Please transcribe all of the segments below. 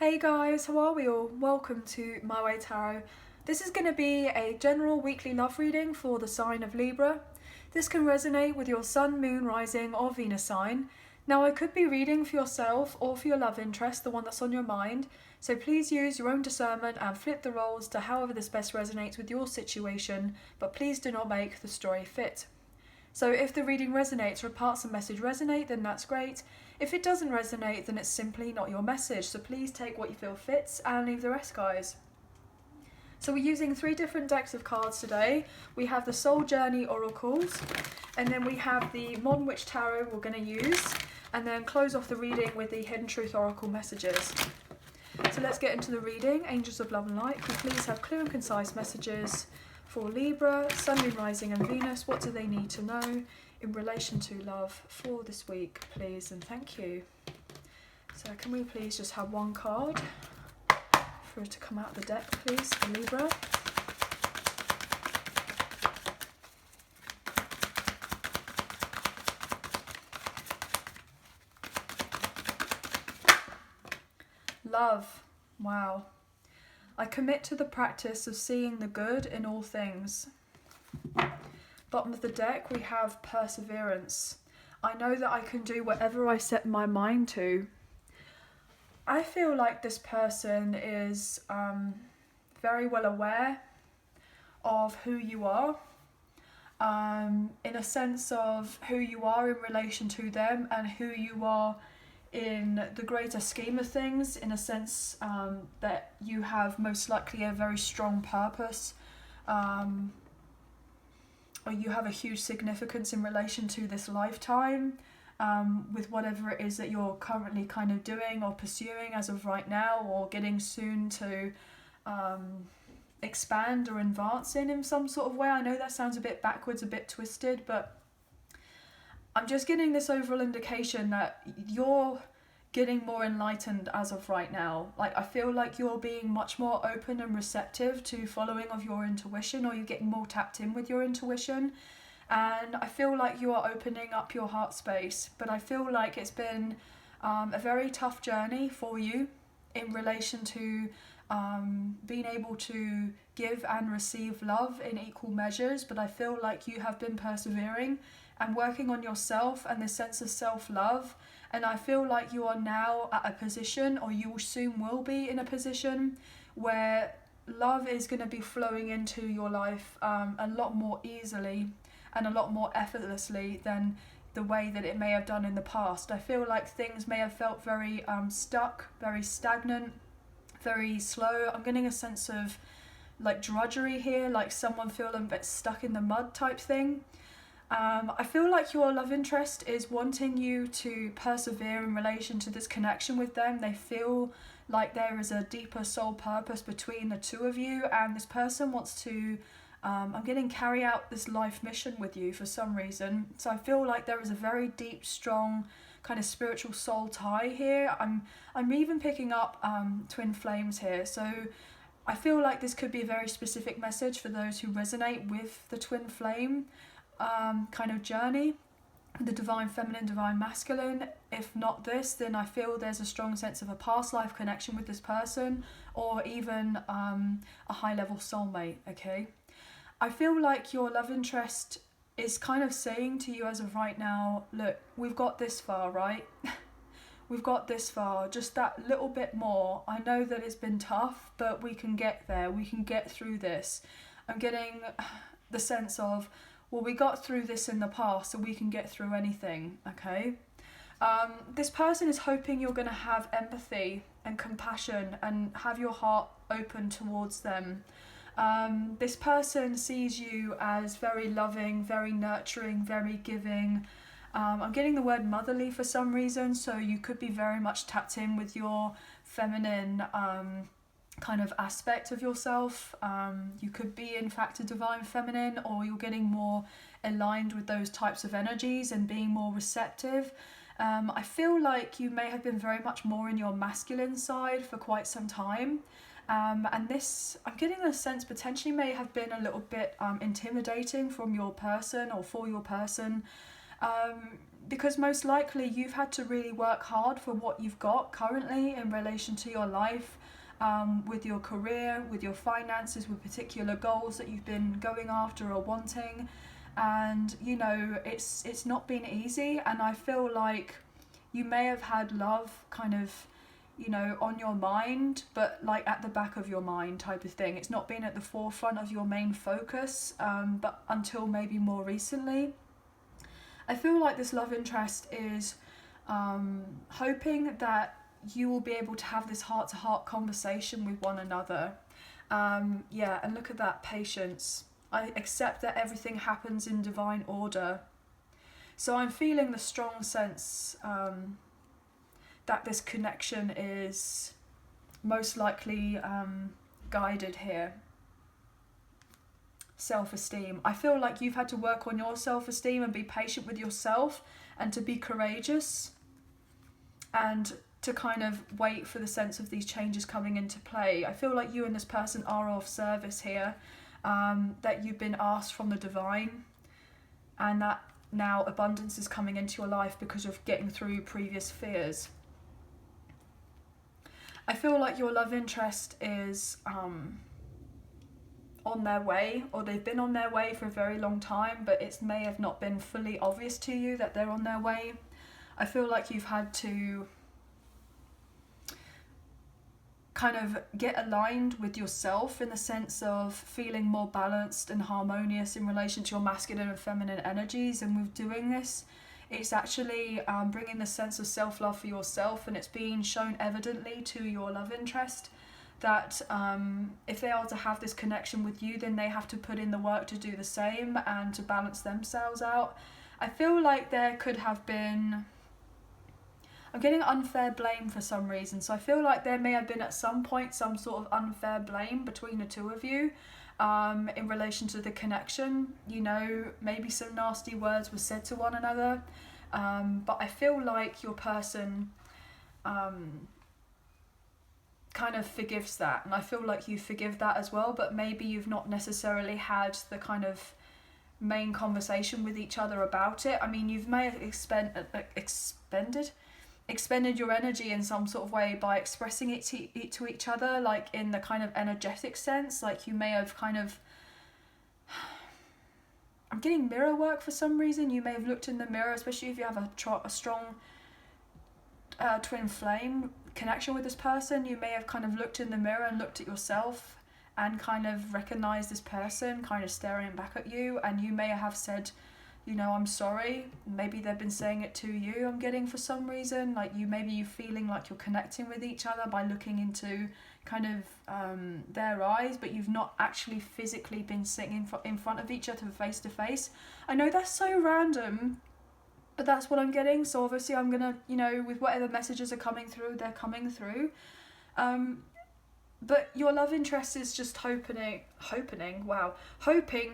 Hey guys, how are we all? Welcome to My Way Tarot. This is going to be a general weekly love reading for the sign of Libra. This can resonate with your sun, moon, rising or Venus sign. Now I could be reading for yourself or for your love interest, the one that's on your mind, so please use your own discernment and flip the roles to however this best resonates with your situation, but please do not make the story fit. So if the reading resonates or parts of the message resonate, then that's great. If it doesn't resonate, then it's simply not your message. So please take what you feel fits and leave the rest, guys. So we're using 3 different decks of cards today. We have the Soul Journey Oracles, and then we have the Modern Witch Tarot we're going to use, and then close off the reading with the Hidden Truth Oracle messages. So let's get into the reading. Angels of Love and Light, can you please have clear and concise messages for Libra, Sun, Moon, Rising and Venus? What do they need to know in relation to love for this week, please, and thank you. So can we please just have one card for it to come out of the deck, please, for Libra. Love. Wow. I commit to the practice of seeing the good in all things. Bottom of the deck, we have perseverance. I know that I can do whatever I set my mind to. I feel like this person is very well aware of who you are, in a sense of who you are in relation to them and who you are in the greater scheme of things, in a sense that you have most likely a very strong purpose, or you have a huge significance in relation to this lifetime, with whatever it is that you're currently kind of doing or pursuing as of right now, or getting soon to expand or advance in some sort of way. I know that sounds a bit backwards, a bit twisted, but I'm just getting this overall indication that you're getting more enlightened as of right now. Like, I feel like you're being much more open and receptive to following of your intuition, or you're getting more tapped in with your intuition. And I feel like you are opening up your heart space, but I feel like it's been a very tough journey for you in relation to being able to give and receive love in equal measures. But I feel like you have been persevering and working on yourself and the sense of self-love, and I feel like you are now at a position, or you soon will be in a position, where love is going to be flowing into your life a lot more easily and a lot more effortlessly than the way that it may have done in the past. I feel like things may have felt very stuck, very stagnant, very slow. I'm getting a sense of like drudgery here, like someone feeling a bit stuck in the mud type thing. I feel like your love interest is wanting you to persevere in relation to this connection with them. They feel like there is a deeper soul purpose between the two of you, and this person wants to I'm getting carry out this life mission with you for some reason. So I feel like there is a very deep, strong kind of spiritual soul tie here. I'm even picking up twin flames here. So I feel like this could be a very specific message for those who resonate with the twin flame kind of journey, the divine feminine, divine masculine. If not this, then I feel there's a strong sense of a past life connection with this person, or even a high level soulmate. Okay, I feel like your love interest is kind of saying to you as of right now, look, we've got this far, right? We've got this far, just that little bit more. I know that it's been tough, but we can get there, we can get through this. I'm getting the sense of, well, we got through this in the past, so we can get through anything, okay? This person is hoping you're going to have empathy and compassion and have your heart open towards them. This person sees you as very loving, very nurturing, very giving. I'm getting the word motherly for some reason, so you could be very much tapped in with your feminine kind of aspect of yourself. You could be in fact a divine feminine, or you're getting more aligned with those types of energies and being more receptive. I feel like you may have been very much more in your masculine side for quite some time, and this, I'm getting a sense, potentially may have been a little bit intimidating from your person or for your person. because most likely you've had to really work hard for what you've got currently in relation to your life, with your career, with your finances, with particular goals that you've been going after or wanting. And you know, it's not been easy, and I feel like you may have had love kind of, you know, on your mind, but like at the back of your mind type of thing. It's not been at the forefront of your main focus, but until maybe more recently. I feel like this love interest is hoping that you will be able to have this heart-to-heart conversation with one another. Yeah, and look at that, patience. I accept that everything happens in divine order. So I'm feeling the strong sense that this connection is most likely guided here. Self-esteem. I feel like you've had to work on your self-esteem and be patient with yourself, and to be courageous, and to kind of wait for the sense of these changes coming into play. I feel like you and this person are of service here, that you've been asked from the divine, and that now abundance is coming into your life because of getting through previous fears. I feel like your love interest is on their way, or they've been on their way for a very long time, but it may have not been fully obvious to you that they're on their way. I feel like you've had to kind of get aligned with yourself in the sense of feeling more balanced and harmonious in relation to your masculine and feminine energies, and with doing this, it's actually bringing the sense of self-love for yourself, and it's being shown evidently to your love interest that if they are to have this connection with you, then they have to put in the work to do the same and to balance themselves out. I feel like there could have been, I'm getting unfair blame for some reason, so I feel like there may have been at some point some sort of unfair blame between the two of you in relation to the connection. You know, maybe some nasty words were said to one another, but I feel like your person kind of forgives that, and I feel like you forgive that as well, but maybe you've not necessarily had the kind of main conversation with each other about it. I mean, you may have expended your energy in some sort of way by expressing it to each other, like in the kind of energetic sense, like you may have kind of, I'm getting mirror work for some reason. You may have looked in the mirror, especially if you have a strong twin flame connection with this person. You may have kind of looked in the mirror and looked at yourself and kind of recognized this person kind of staring back at you, and you may have said, you know, I'm sorry. Maybe they've been saying it to you, I'm getting, for some reason. Like you feeling like you're connecting with each other by looking into kind of their eyes, but you've not actually physically been sitting in front of each other face to face. I know that's so random, but that's what I'm getting. So obviously I'm gonna, you know, with whatever messages are coming through, they're coming through. But your love interest is just hoping that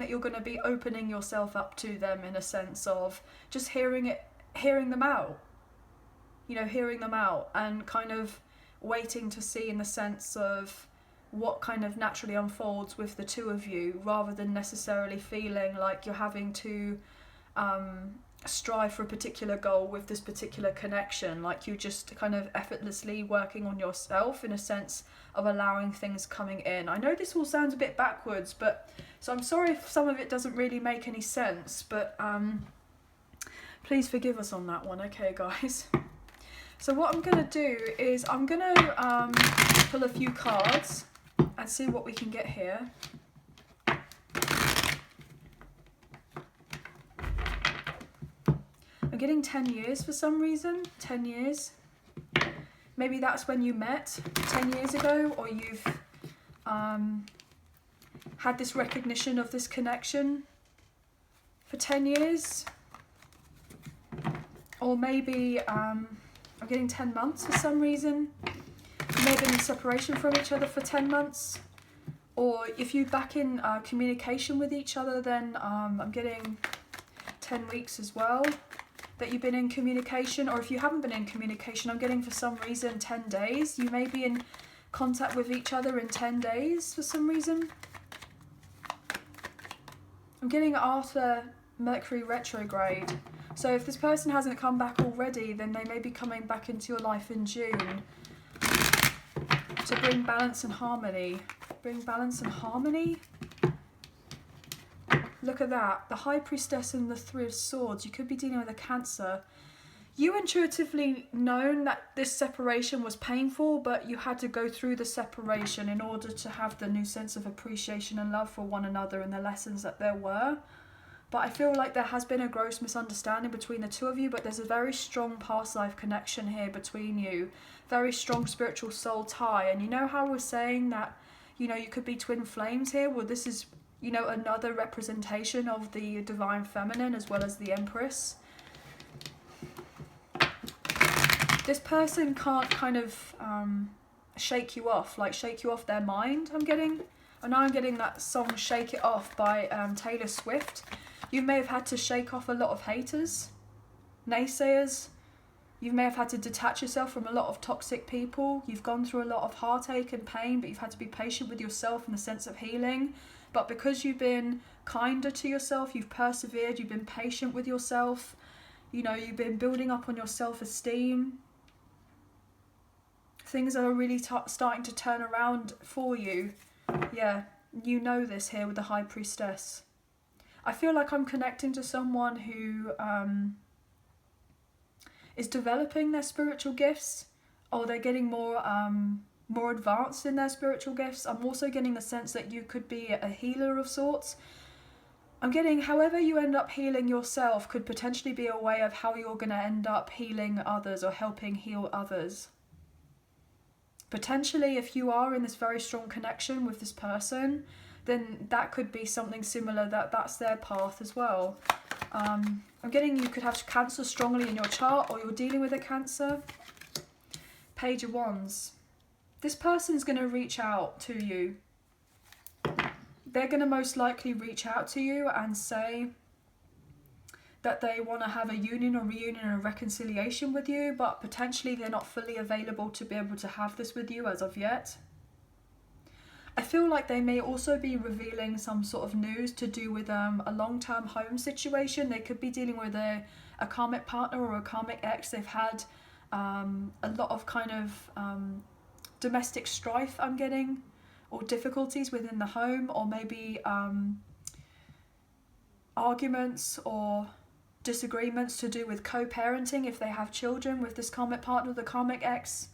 you're going to be opening yourself up to them, in a sense of just hearing them out, you know, hearing them out, and kind of waiting to see in the sense of what kind of naturally unfolds with the two of you, rather than necessarily feeling like you're having to strive for a particular goal with this particular connection. Like you're just kind of effortlessly working on yourself in a sense of allowing things coming in. I know this all sounds a bit backwards, but so I'm sorry if some of it doesn't really make any sense, but please forgive us on that one, okay guys? So what I'm gonna do is I'm gonna pull a few cards and see what we can get here. I'm getting 10 years for some reason. 10 years. Maybe that's when you met 10 years ago, or you've had this recognition of this connection for 10 years. Or maybe I'm getting 10 months for some reason. You may have been in separation from each other for 10 months. Or if you're back in communication with each other, then I'm getting 10 weeks as well that you've been in communication. Or if you haven't been in communication, I'm getting for some reason 10 days. You may be in contact with each other in 10 days for some reason. I'm getting after Mercury retrograde. So if this person hasn't come back already, then they may be coming back into your life in June to bring balance and harmony. Bring balance and harmony? Look at that. The High Priestess and the Three of Swords. You could be dealing with a Cancer. You intuitively known that this separation was painful, but you had to go through the separation in order to have the new sense of appreciation and love for one another and the lessons that there were. But I feel like there has been a gross misunderstanding between the two of you, but there's a very strong past life connection here between you. Very strong spiritual soul tie. And you know how we're saying that, you know, you could be twin flames here? Well, this is, you know, another representation of the divine feminine as well as the Empress. This person can't kind of shake you off, like shake you off their mind, I'm getting. And now I'm getting that song Shake It Off by Taylor Swift. You may have had to shake off a lot of haters, naysayers. You may have had to detach yourself from a lot of toxic people. You've gone through a lot of heartache and pain, but you've had to be patient with yourself in the sense of healing. But because you've been kinder to yourself, you've persevered, you've been patient with yourself, you know, you've been building up on your self-esteem. Things are really starting to turn around for you. Yeah, you know this here with the High Priestess. I feel like I'm connecting to someone who is developing their spiritual gifts, or they're getting more advanced in their spiritual gifts. I'm also getting the sense that you could be a healer of sorts. I'm getting however you end up healing yourself could potentially be a way of how you're going to end up healing others or helping heal others. Potentially, if you are in this very strong connection with this person, then that could be something similar, that's their path as well. I'm getting you could have Cancer strongly in your chart, or you're dealing with a Cancer. Page of Wands. This person's going to reach out to you. They're going to most likely reach out to you and say that they want to have a union or reunion or reconciliation with you, but potentially they're not fully available to be able to have this with you as of yet. I feel like they may also be revealing some sort of news to do with a long-term home situation. They could be dealing with a karmic partner or a karmic ex. They've had a lot of kind of domestic strife, I'm getting, or difficulties within the home, or maybe arguments or disagreements to do with co-parenting if they have children with this karmic partner, the karmic ex.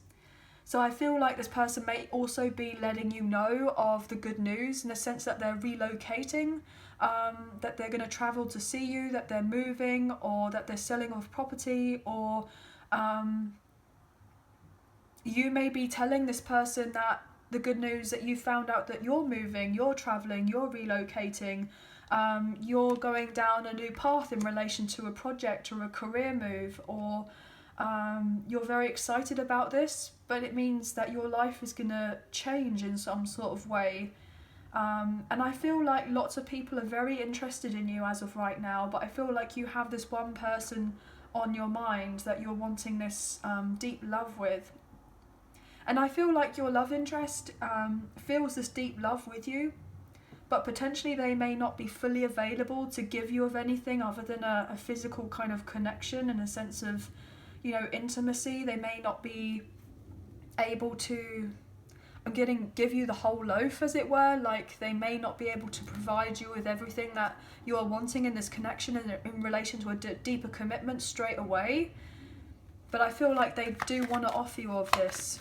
So I feel like this person may also be letting you know of the good news in the sense that they're relocating, that they're going to travel to see you, that they're moving, or that they're selling off property, or you may be telling this person that the good news that you found out that you're moving, you're traveling, you're relocating, you're going down a new path in relation to a project or a career move, or you're very excited about this, but it means that your life is going to change in some sort of way. And I feel like lots of people are very interested in you as of right now, but I feel like you have this one person on your mind that you're wanting this deep love with. And I feel like your love interest feels this deep love with you, but potentially they may not be fully available to give you of anything other than a physical kind of connection and a sense of, you know, intimacy. They may not be able to, give you the whole loaf, as it were. Like, they may not be able to provide you with everything that you are wanting in this connection and in relation to a deeper commitment straight away. But I feel like they do want to offer you of this.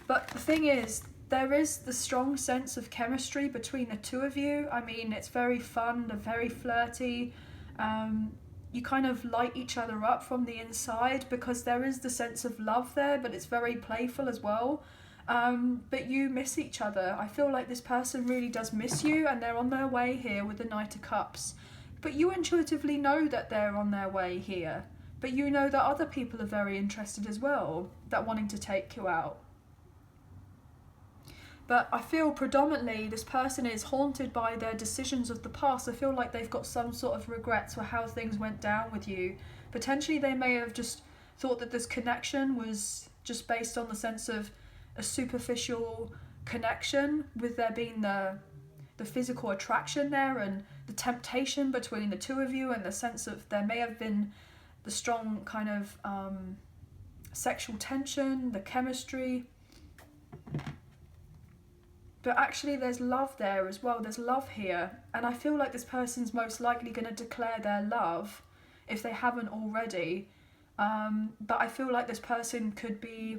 But the thing is, there is the strong sense of chemistry between the two of you. I mean, it's very fun, they're very flirty. You kind of light each other up from the inside because there is the sense of love there, but it's very playful as well. But you miss each other. I feel like this person really does miss you, and they're on their way here with the Knight of Cups. But you intuitively know that they're on their way here. But you know that other people are very interested as well, that wanting to take you out. But I feel predominantly this person is haunted by their decisions of the past. I feel like they've got some sort of regrets for how things went down with you. Potentially they may have just thought that this connection was just based on the sense of a superficial connection, with there being the physical attraction there, and the temptation between the two of you, and the sense of there may have been the strong kind of sexual tension, the chemistry. But actually there's love there as well. There's love here. And I feel like this person's most likely going to declare their love if they haven't already. But I feel like this person could be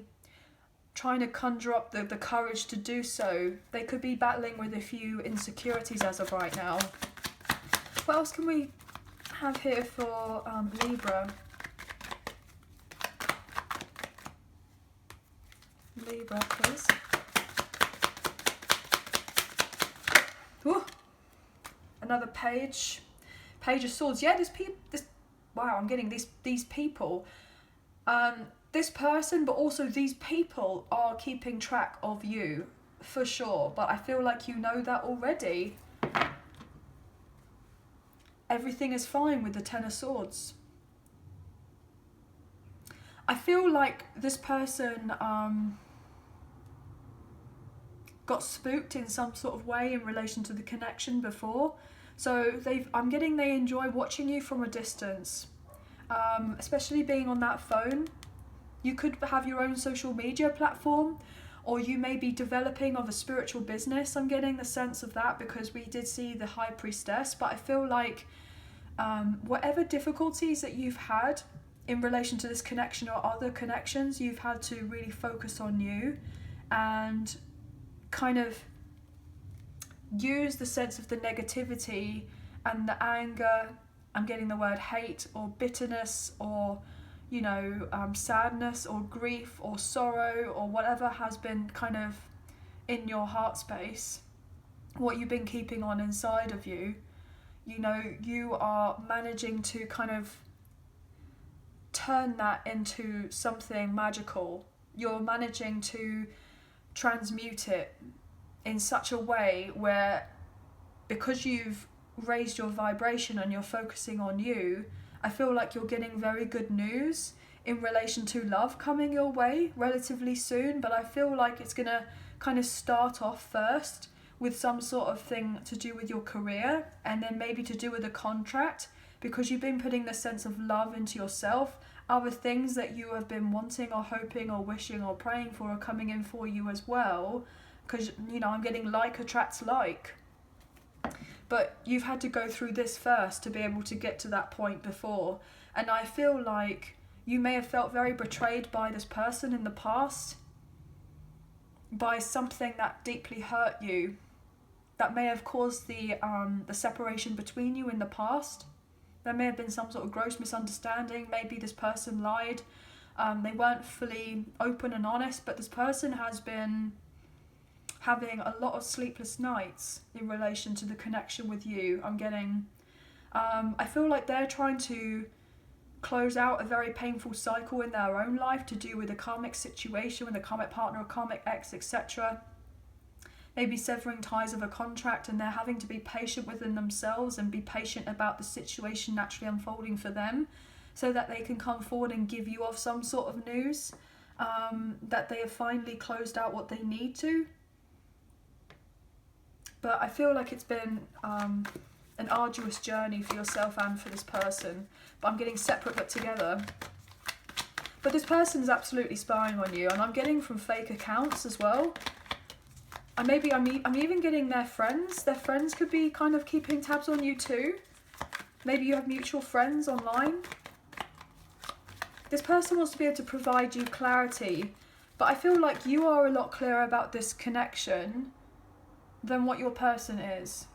trying to conjure up the courage to do so. They could be battling with a few insecurities as of right now. What else can we have here for Libra? Libra, please. Ooh. Another page of swords. Yeah, wow, I'm getting these people, this person, but also these people are keeping track of you for sure, but I feel like you know that already. Everything is fine with the Ten of Swords. I feel like this person got spooked in some sort of way in relation to the connection before. So I'm getting they enjoy watching you from a distance, especially being on that phone. You could have your own social media platform, or you may be developing of a spiritual business. I'm getting the sense of that because we did see the High Priestess, but I feel like whatever difficulties that you've had in relation to this connection or other connections, you've had to really focus on you and kind of use the sense of the negativity and the anger. I'm getting the word hate or bitterness or, you know, sadness or grief or sorrow or whatever has been kind of in your heart space, what you've been keeping on inside of you. You know, you are managing to kind of turn that into something magical. You're managing to transmute it in such a way where, because you've raised your vibration and you're focusing on you, I feel like you're getting very good news in relation to love coming your way relatively soon. But I feel like it's gonna kind of start off first with some sort of thing to do with your career, and then maybe to do with a contract, because you've been putting the sense of love into yourself. Other things that you have been wanting or hoping or wishing or praying for are coming in for you as well, because, you know, I'm getting like attracts like. But you've had to go through this first to be able to get to that point before. And I feel like you may have felt very betrayed by this person in the past, by something that deeply hurt you, that may have caused the separation between you in the past. There may have been some sort of gross misunderstanding. Maybe this person lied. They weren't fully open and honest, but this person has been having a lot of sleepless nights in relation to the connection with you. I'm getting, I feel like they're trying to close out a very painful cycle in their own life to do with a karmic situation, with a karmic partner, a karmic ex, etc. Maybe severing ties of a contract, and they're having to be patient within themselves and be patient about the situation naturally unfolding for them, so that they can come forward and give you of some sort of news, that they have finally closed out what they need to. But I feel like it's been an arduous journey for yourself and for this person. But I'm getting separate but together. But this person's absolutely spying on you, and I'm getting from fake accounts as well. I'm even getting their friends. Their friends could be kind of keeping tabs on you too. Maybe you have mutual friends online. This person wants to be able to provide you clarity, but I feel like you are a lot clearer about this connection than what your person is.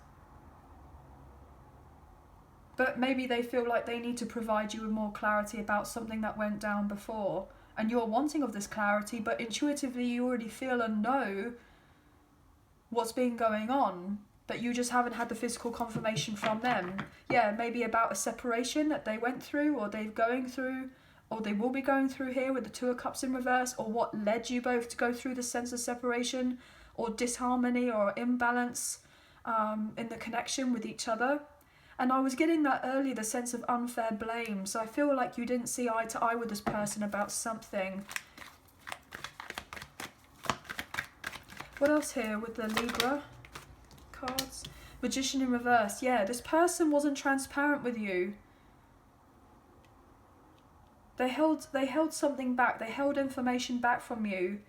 But maybe they feel like they need to provide you with more clarity about something that went down before, and you're wanting of this clarity, but intuitively you already feel and know what's been going on, but you just haven't had the physical confirmation from them. Yeah, maybe about a separation that they went through, or they're going through, or they will be going through here with the Two of Cups in reverse, or what led you both to go through the sense of separation, or disharmony or imbalance in the connection with each other. And I was getting that earlier, the sense of unfair blame. So I feel like you didn't see eye to eye with this person about something. What else here with the Libra cards? Magician in reverse. Yeah, this person wasn't transparent with you. They held something back. They held information back from you.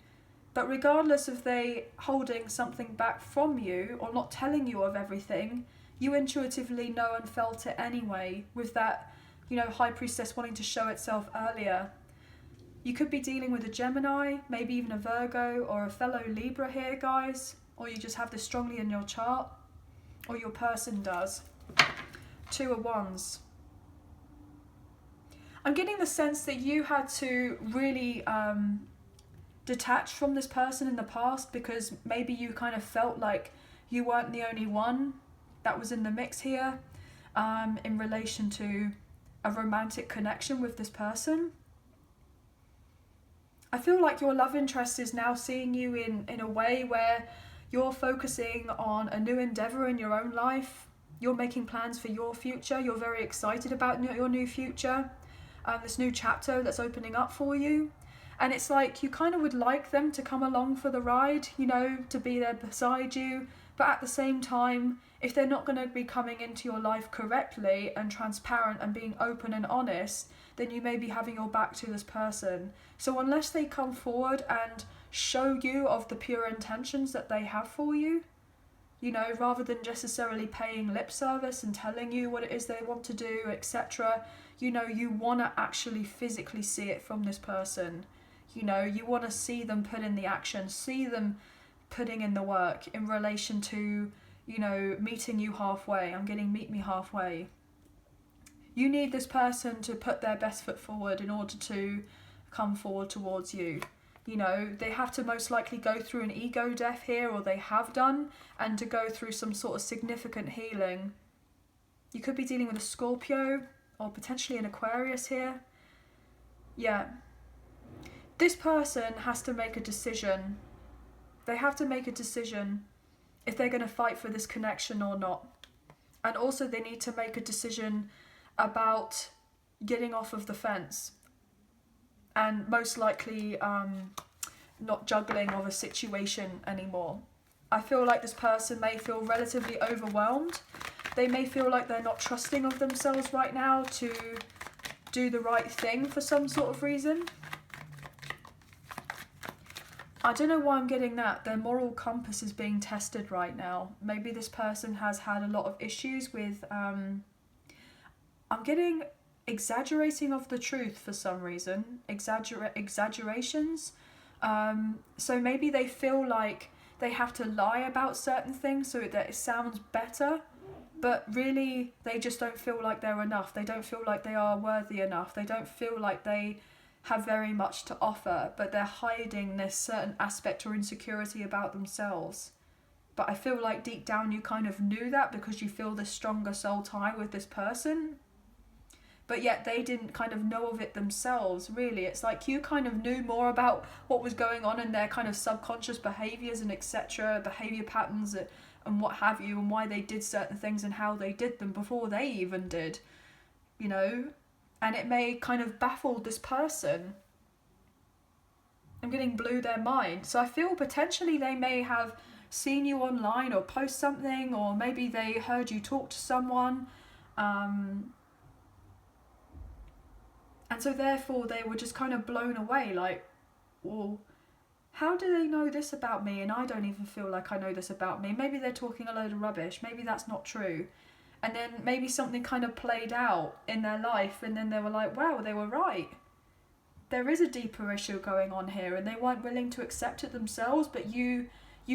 But regardless of they holding something back from you or not telling you of everything, you intuitively know and felt it anyway, with that, High Priestess wanting to show itself earlier. You could be dealing with a Gemini, maybe even a Virgo or a fellow Libra here, guys. Or you just have this strongly in your chart. Or your person does. 2 of Wands. I'm getting the sense that you had to really detach from this person in the past, because maybe you kind of felt like you weren't the only one that was in the mix here in relation to a romantic connection with this person. I feel like your love interest is now seeing you in a way where you're focusing on a new endeavour in your own life. You're making plans for your future. You're very excited about your new future. This new chapter that's opening up for you. And it's like you kind of would like them to come along for the ride, to be there beside you. But at the same time, if they're not going to be coming into your life correctly and transparent and being open and honest, then you may be having your back to this person. So unless they come forward and show you of the pure intentions that they have for you, rather than necessarily paying lip service and telling you what it is they want to do, etc., you want to actually physically see it from this person. You want to see them put in the action, see them putting in the work in relation to, meeting you halfway. I'm getting meet me halfway. You need this person to put their best foot forward in order to come forward towards you. They have to most likely go through an ego death here, or they have done, and to go through some sort of significant healing. You could be dealing with a Scorpio or potentially an Aquarius here. Yeah. This person has to make a decision. They have to make a decision if they're going to fight for this connection or not. And also they need to make a decision about getting off of the fence. And most likely not juggling of a situation anymore. I feel like this person may feel relatively overwhelmed. They may feel like they're not trusting of themselves right now to do the right thing for some sort of reason. I don't know why I'm getting that. Their moral compass is being tested right now. Maybe this person has had a lot of issues with... I'm getting exaggerating of the truth for some reason. Exaggerations. So maybe they feel like they have to lie about certain things so that it sounds better. But really, they just don't feel like they're enough. They don't feel like they are worthy enough. They don't feel like they have very much to offer, but they're hiding this certain aspect or insecurity about themselves. But I feel like deep down you kind of knew that because you feel this stronger soul tie with this person. But yet they didn't kind of know of it themselves, really. It's like you kind of knew more about what was going on in their kind of subconscious behaviours and etc., behaviour patterns and what have you, and why they did certain things and how they did them before they even did, and it may kind of baffle this person. I'm getting blew their mind. So I feel potentially they may have seen you online or post something, or maybe they heard you talk to someone, and so therefore they were just kind of blown away, like, well, how do they know this about me and I don't even feel like I know this about me? Maybe they're talking a load of rubbish. Maybe that's not true. And then maybe something kind of played out in their life and then they were like, wow, they were right. There is a deeper issue going on here, and they weren't willing to accept it themselves, but you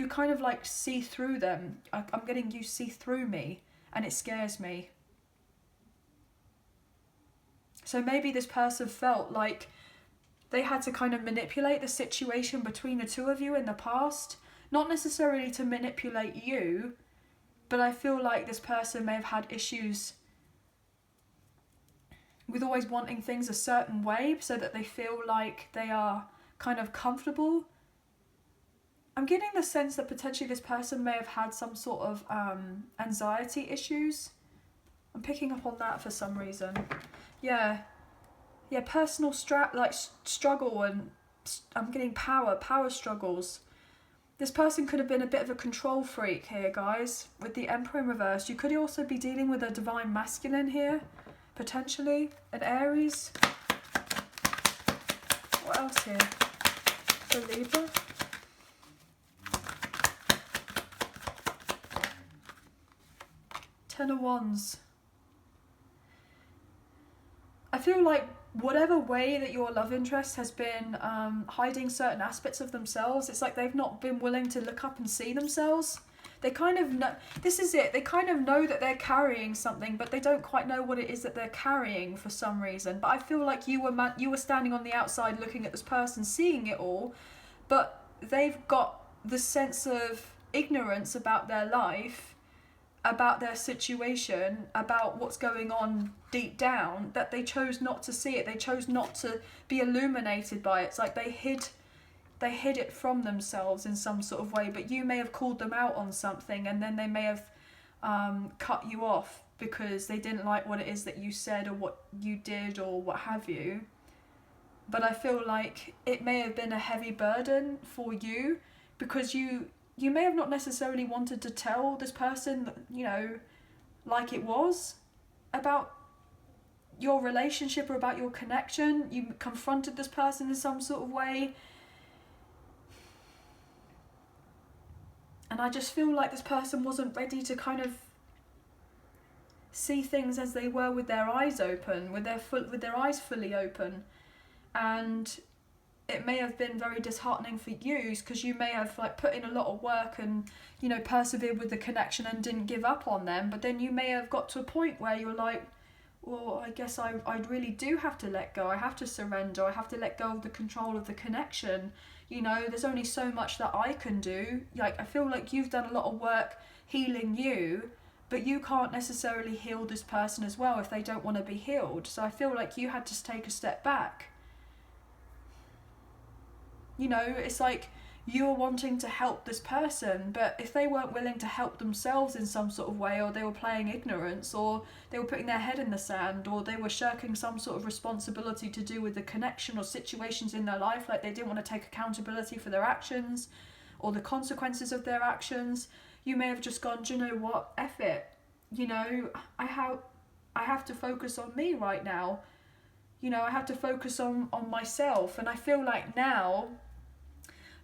kind of like see through them. I'm getting you see through me, and it scares me. So maybe this person felt like they had to kind of manipulate the situation between the two of you in the past. Not necessarily to manipulate you, but I feel like this person may have had issues with always wanting things a certain way so that they feel like they are kind of comfortable. I'm getting the sense that potentially this person may have had some sort of anxiety issues. I'm picking up on that for some reason. Yeah, personal struggle, and I'm getting power struggles. This person could have been a bit of a control freak here, guys, with the Emperor in reverse. You could also be dealing with a divine masculine here, potentially, an Aries. What else here? The Libra. Ten of Wands. I feel like whatever way that your love interest has been hiding certain aspects of themselves, it's like they've not been willing to look up and see themselves. They kind of know, this is it, they kind of know that they're carrying something, but they don't quite know what it is that they're carrying for some reason. But I feel like you were standing on the outside looking at this person, seeing it all, but they've got the sense of ignorance about their life, about their situation, about what's going on deep down, that they chose not to see it. They chose not to be illuminated by it. It's like they hid it from themselves in some sort of way, but you may have called them out on something, and then they may have cut you off because they didn't like what it is that you said or what you did or what have you. But I feel like it may have been a heavy burden for you, because you may have not necessarily wanted to tell this person, you know, like it was, about your relationship or about your connection. You confronted this person in some sort of way. And I just feel like this person wasn't ready to kind of see things as they were with their eyes open, with their eyes fully open. And it may have been very disheartening for you, because you may have like put in a lot of work and, you know, persevered with the connection and didn't give up on them. But then you may have got to a point where you're like, well, I guess I really do have to let go. I have to surrender. I have to let go of the control of the connection. You know, there's only so much that I can do. Like, I feel like you've done a lot of work healing you, but you can't necessarily heal this person as well if they don't want to be healed. So I feel like you had to take a step back. You know, it's like you're wanting to help this person, but if they weren't willing to help themselves in some sort of way, or they were playing ignorance, or they were putting their head in the sand, or they were shirking some sort of responsibility to do with the connection or situations in their life, like they didn't want to take accountability for their actions or the consequences of their actions, you may have just gone, do you know what, F it. You know, I have to focus on me right now. You know, I have to focus on myself. And I feel like now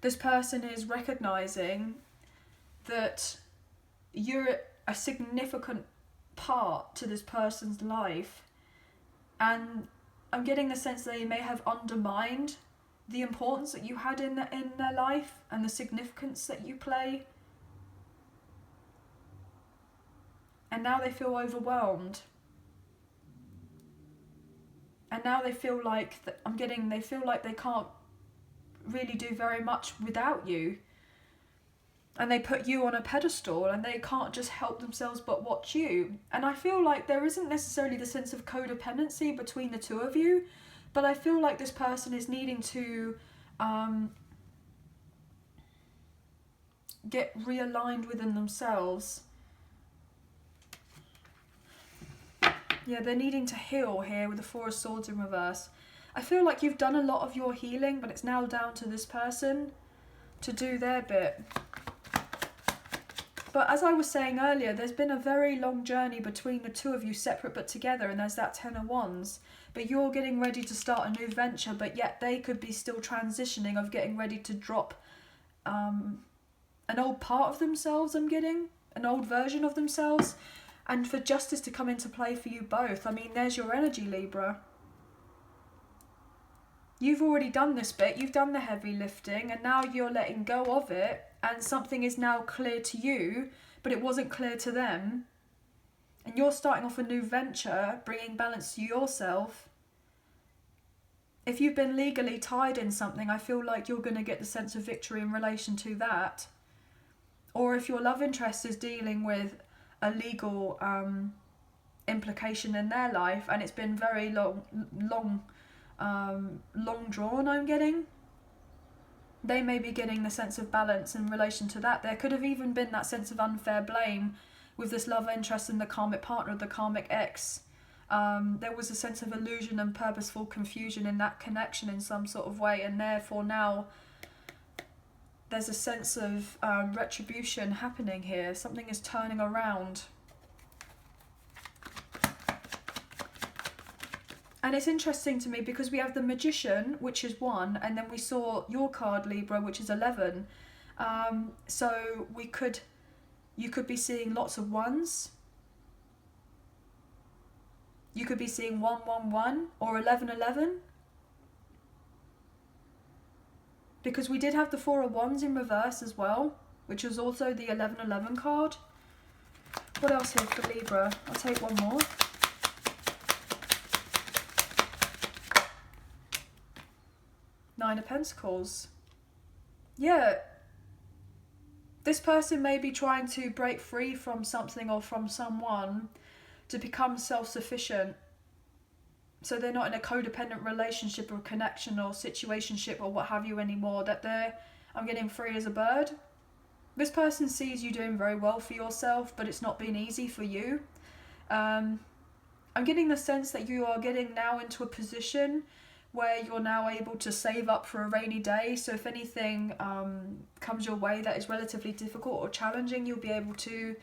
this person is recognizing that you're a significant part to this person's life, and I'm getting the sense that they may have undermined the importance that you had in their life and the significance that you play, and now they feel overwhelmed, and now they feel like they feel like they can't really do very much without you, and they put you on a pedestal and they can't just help themselves but watch you. And I feel like there isn't necessarily the sense of codependency between the two of you, but I feel like this person is needing to get realigned within themselves. Yeah, they're needing to heal here with the Four of Swords in reverse. I feel like you've done a lot of your healing, but it's now down to this person to do their bit. But as I was saying earlier, there's been a very long journey between the two of you, separate but together, and there's that Ten of Wands. But you're getting ready to start a new venture, but yet they could be still transitioning, of getting ready to drop an old part of themselves, I'm getting, an old version of themselves, and for justice to come into play for you both. I mean, there's your energy, Libra. You've already done this bit, you've done the heavy lifting, and now you're letting go of it, and something is now clear to you, but it wasn't clear to them. And you're starting off a new venture, bringing balance to yourself. If you've been legally tied in something, I feel like you're going to get the sense of victory in relation to that. Or if your love interest is dealing with a legal implication in their life, and it's been very long drawn, I'm getting, they may be getting the sense of balance in relation to that. There could have even been that sense of unfair blame with this love interest and the karmic partner, the karmic ex. There was a sense of illusion and purposeful confusion in that connection in some sort of way, and therefore now there's a sense of retribution happening here. Something is turning around. And it's interesting to me because we have the Magician, which is 1, and then we saw your card, Libra, which is 11. So you could be seeing lots of 1s. You could be seeing 111 or 1111. Because we did have the 4 of Wands in reverse as well, which was also the 1111 card. What else here for Libra? I'll take one more. Nine of Pentacles. Yeah. This person may be trying to break free from something or from someone to become self-sufficient. So they're not in a codependent relationship or connection or situationship or what have you anymore. That I'm getting free as a bird. This person sees you doing very well for yourself, but it's not been easy for you. I'm getting the sense that you are getting now into a position where you're now able to save up for a rainy day. So if anything comes your way that is relatively difficult or challenging, you'll be able to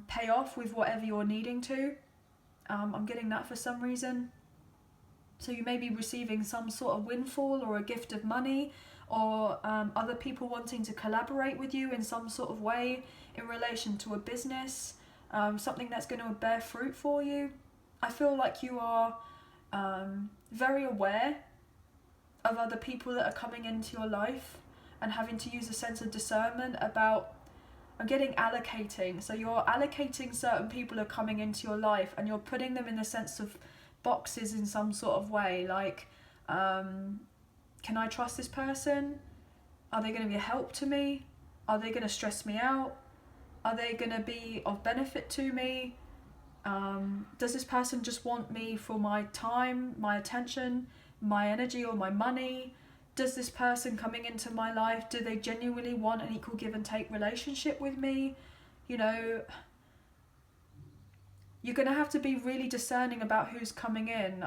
pay off with whatever you're needing to. I'm getting that for some reason. So you may be receiving some sort of windfall or a gift of money, or other people wanting to collaborate with you in some sort of way in relation to a business, something that's going to bear fruit for you. I feel like you are very aware of other people that are coming into your life and having to use a sense of discernment about, I'm getting allocating. So you're allocating certain people are coming into your life and you're putting them in the sense of boxes in some sort of way. Like, can I trust this person? Are they going to be a help to me? Are they going to stress me out? Are they going to be of benefit to me? Does this person just want me for my time, my attention, my energy, or my money? Does this person coming into my life, do they genuinely want an equal give and take relationship with me? You know, you're going to have to be really discerning about who's coming in.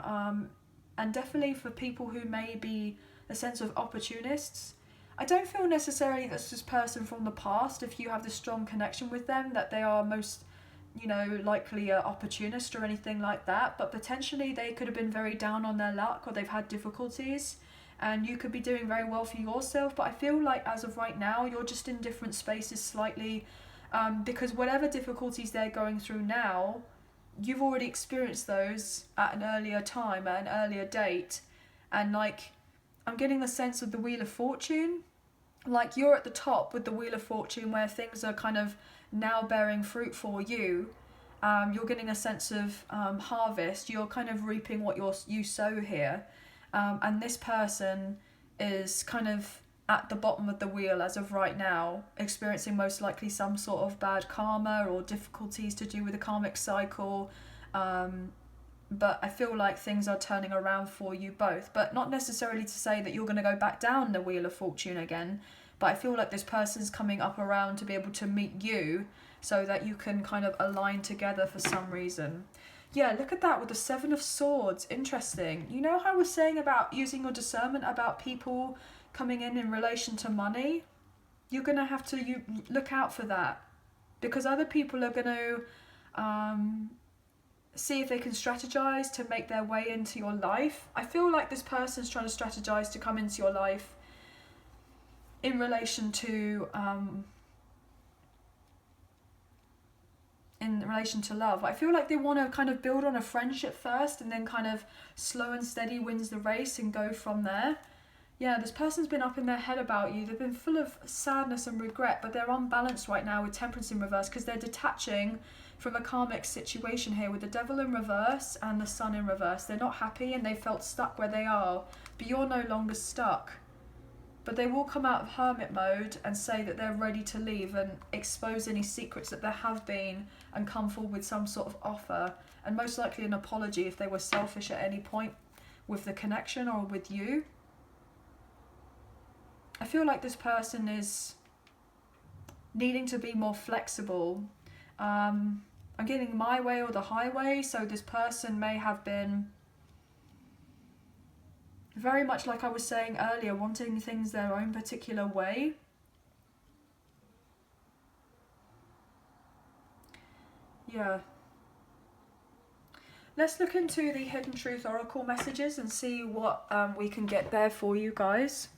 And definitely for people who may be a sense of opportunists, I don't feel necessarily that's this person from the past, if you have this strong connection with them, that they are most, you know, likely an opportunist or anything like that. But potentially they could have been very down on their luck, or they've had difficulties, and you could be doing very well for yourself. But I feel like as of right now, you're just in different spaces slightly, because whatever difficulties they're going through now, you've already experienced those at an earlier time, at an earlier date. And like, I'm getting the sense of the Wheel of Fortune. Like, you're at the top with the Wheel of Fortune, where things are kind of now bearing fruit for you. You're getting a sense of harvest. You're kind of reaping what you sow here. And this person is kind of at the bottom of the wheel as of right now, experiencing most likely some sort of bad karma or difficulties to do with the karmic cycle. But I feel like things are turning around for you both. But not necessarily to say that you're going to go back down the Wheel of Fortune again. But I feel like this person's coming up around to be able to meet you so that you can kind of align together for some reason. Yeah, look at that with the Seven of Swords. Interesting. You know how I was saying about using your discernment about people coming in relation to money? You're going to have to look out for that. Because other people are going to see if they can strategize to make their way into your life. I feel like this person's trying to strategize to come into your life in relation to love. I feel like they want to kind of build on a friendship first, and then kind of slow and steady wins the race and go from there. Yeah, this person's been up in their head about you. They've been full of sadness and regret, but they're unbalanced right now with Temperance in reverse, because they're detaching from a karmic situation here with the Devil in reverse and the Sun in reverse. They're not happy and they felt stuck where they are, but you're no longer stuck. But they will come out of hermit mode and say that they're ready to leave and expose any secrets that there have been, and come forward with some sort of offer, and most likely an apology if they were selfish at any point with the connection or with you. I feel like this person is needing to be more flexible. I'm getting my way or the highway, so this person may have been very much, like I was saying earlier, wanting things their own particular way. Yeah. Let's look into the Hidden Truth Oracle messages and see what we can get there for you guys.